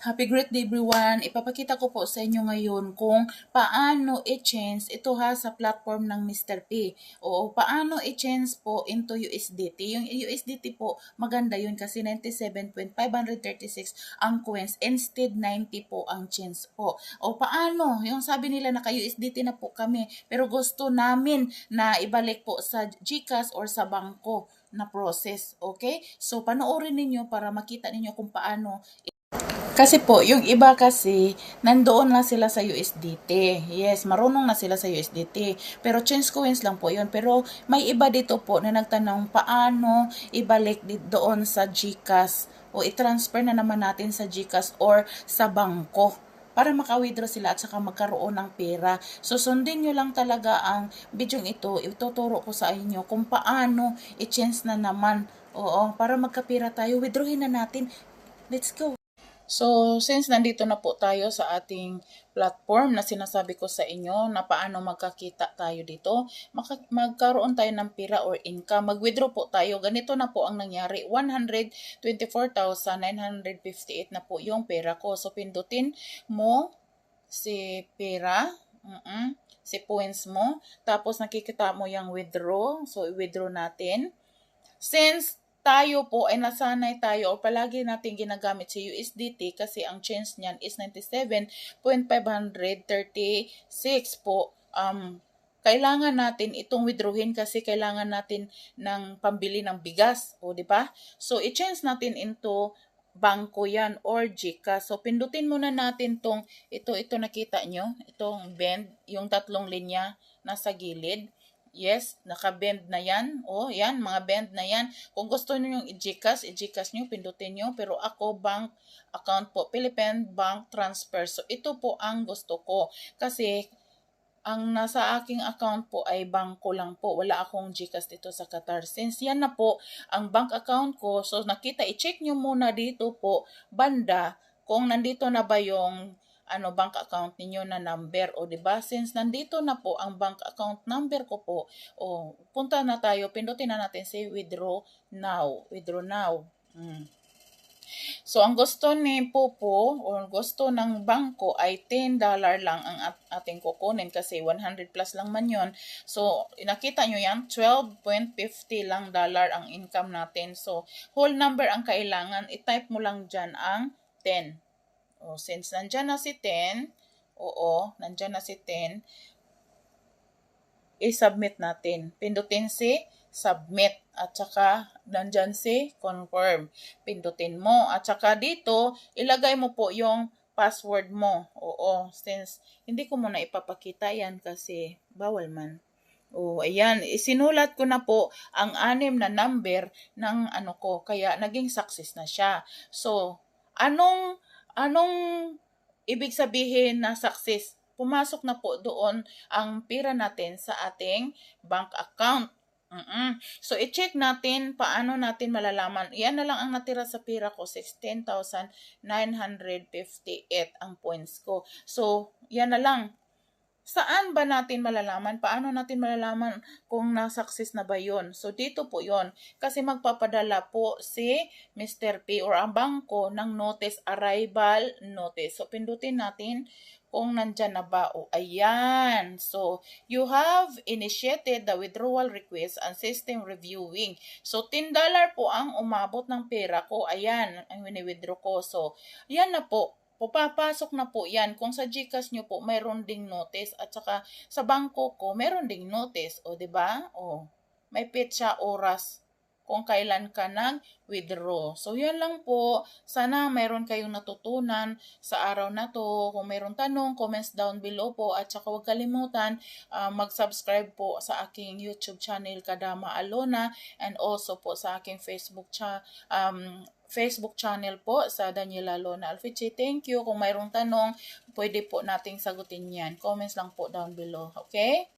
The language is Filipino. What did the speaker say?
Happy birthday everyone! Ipapakita ko po sa inyo ngayon kung paano i-change ito ha sa platform ng Mr. P. O paano i-change po into USDT. Yung USDT po maganda yun kasi 97.536 ang coins instead 90 po ang change po. O paano? Yung sabi nila naka-USDT na po kami pero gusto namin na ibalik po sa GCash or sa bangko na process. Okay? So panoorin ninyo para makita ninyo kung paano. Kasi po, yung iba kasi, nandoon na sila sa USDT. Yes, marunong na sila sa USDT. Pero change coins lang po yun. Pero may iba dito po na nagtanong paano ibalik doon sa GCash o i-transfer na naman natin sa GCash or sa bangko para maka-withdraw sila at saka magkaroon ng pera. So, sundin nyo lang talaga ang video ito. Ituturo ko sa inyo kung paano i-change na naman. Oo, para magkapira tayo. Withdrawin na natin. Let's go! So, since nandito na po tayo sa ating platform na sinasabi ko sa inyo na paano magkakita tayo dito, magkaroon tayo ng pira or income, mag-withdraw po tayo. Ganito na po ang nangyari, 124,958 na po yung pera ko. So, pindutin mo si pera, si points mo, tapos nakikita mo yung withdraw. So, i-withdraw natin. Since tayo po ay nasanay tayo o palagi natin ginagamit si USDT kasi ang change niyan is 97.536 po. Kailangan natin itong withdrawin kasi kailangan natin ng pambili ng bigas, o di ba? So i-change natin into bangko yan or GCash. So pindutin muna natin ito nakita nyo, itong bend, yung tatlong linya nasa gilid. Yes, naka-bend na yan. O, yan, mga bend na yan. Kung gusto nyo yung i-GCash nyo, pindutin nyo. Pero ako, bank account po, Philippine Bank Transfer. So, ito po ang gusto ko. Kasi, ang nasa aking account po ay bangko lang po. Wala akong GCash dito sa Qatar. Since yan na po ang bank account ko, so nakita, i-check nyo muna dito po, banda, kung nandito na ba yung bank account ninyo na number, o di ba? Since nandito na po ang bank account number ko po, punta na tayo, pindutin na natin si withdraw now. So, ang gusto ni Popo o gusto ng bangko ay $10 lang ang ating kukunin kasi 100 plus lang man yun. So, nakita nyo yan, 12.50 lang dollar ang income natin. So, whole number ang kailangan, i-type mo lang dyan ang 10. Since nandyan na si 10, nandyan na si 10, i-submit natin. Pindutin si submit at saka nandyan si confirm. Pindutin mo at saka dito ilagay mo po yung password mo. Since hindi ko muna ipapakita yan kasi bawal man. Ayan, isinulat ko na po ang 6 na number ng ko kaya naging success na siya. So, anong ibig sabihin na success? Pumasok na po doon ang pera natin sa ating bank account. So, i-check natin paano natin malalaman. Yan na lang ang natira sa pera ko, 16,958 ang points ko. So, yan na lang. Saan ba natin malalaman? Paano natin malalaman kung na-success na ba yun? So, dito po yun. Kasi magpapadala po si Mr. P or ang bangko ng notice, arrival notice. So, pindutin natin kung nandyan na ba. Ayan. So, you have initiated the withdrawal request and system reviewing. So, $10 po ang umabot ng pera ko. Ayan, ang wini-withdraw ko. So, yan na po. Papasok na po yan. Kung sa GCash nyo po, mayroon ding notice. At saka sa bangko ko, mayroon ding notice. Diba? May petsa, oras kung kailan ka nag-withdraw. So, yan lang po. Sana mayroon kayong natutunan sa araw na to. Kung mayroon tanong, comments down below po. At saka huwag kalimutan mag-subscribe po sa aking YouTube channel, Kadama Alona. And also po sa aking Facebook channel po sa Daniela Lona Alfici. Thank you. Kung mayroong tanong, pwede po nating sagutin yan. Comments lang po down below. Okay?